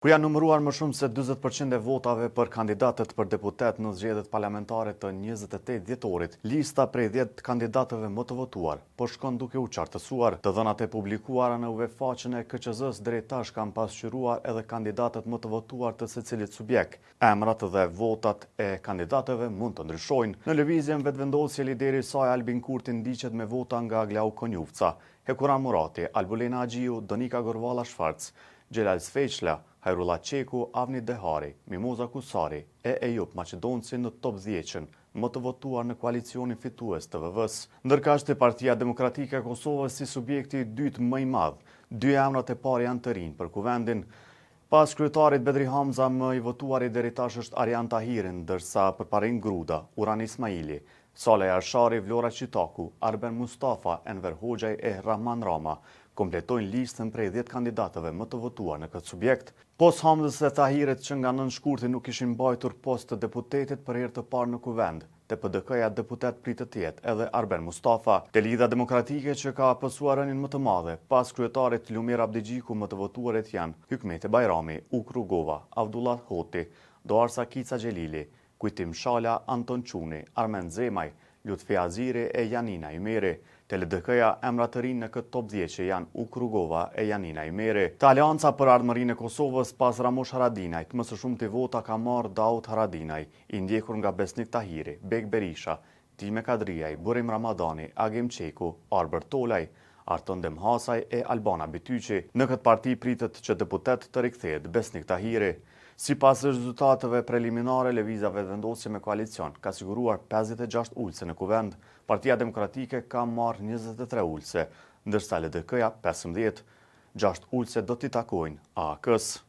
Ku janë numëruar më shumë se 40% e votave për kandidatët për deputet në zgjedhjet parlamentare të 28 dhjetorit, lista prej 10 kandidatëve më të votuar, po shkon duke u qartësuar. Të dhënat e publikuara në web faqen e KQZ-s deri tash kanë pasqyruar edhe kandidatët më të votuar të secilit subjekt. Emrat dhe votat e kandidatëve mund të ndryshojnë. Në lëvizjen vetëvendosje lideri i saj Albin Kurti ndiqet me vota nga Aglau Konjufca, Hekuran Murati, Albulena Agjiu, Donika Gorvalla Shfarc, Gjelal Sfeqla, Hajrullah Qeku, Avni Dehari, Mimoza Kusari e Ejup Maqedonci në top 10-ën më të votuar në koalicionin fitues të VV-s. Ndërkaq Partia Demokratike e Kosovës si subjekti i dytë më i madh, dy emrat e parë janë të rinj për kuvendin. Pas kryetarit Bedri Hamza, më i votuari deri tash është Arjan Tahiri, ndërsa përparin Gruda, Uran Ismaili, Saleh Arshari, Vlora Qitaku, Arben Mustafa, Enver Hoxhaj e Rahman Rama kompletojnë listën prej 10 kandidatëve më të votuar në këtë subjekt. Pos Hamzës dhe Tahirit që nga nën shkurti nuk ishin mbajtur post të deputetit për herë të parë në kuvend, te PDK-ja deputet pritet të jetë edhe Arben Mustafa. Te Lidha Demokratike që ka pësuar rënien më të madhe, pas kryetarit Lumir Abdigjiku më të votuarit janë Hykmeti Bajrami, Uk Rugova, Avdullah Hoti, Doarsa Kica Xhelili, Kujtim Shala, Anton Çuni, Armen Zemaj, Lutfi Aziri e Janina Ymeri. Te LDK-ja emrat të rinj në këtë top 10 që janë Uk Rugova e Janina Ymeri. Te Alianca për Ardhmërinë e Kosovës pas Ramush Haradinajt, më së shumti vota ka marrë Daud Haradinaj, i ndjekur nga Besnik Tahiri, Bek Berisha, Time Kadriaj, Burim Ramadani, Agim Qeku, Arber Tolaj, Arton Demhasaj e Albana Bityqi. Në këtë parti pritet që deputet të rikthehet Besnik Tahiri. Sipas rezultateve preliminare, lëvizja vetëvendosje me koalicion ka siguruar 56 ulse në kuvend. Partia Demokratike ka marrë 23 ulse, ndërsa LDK-ja 15. 6 ulse do t'i takojnë AK-s.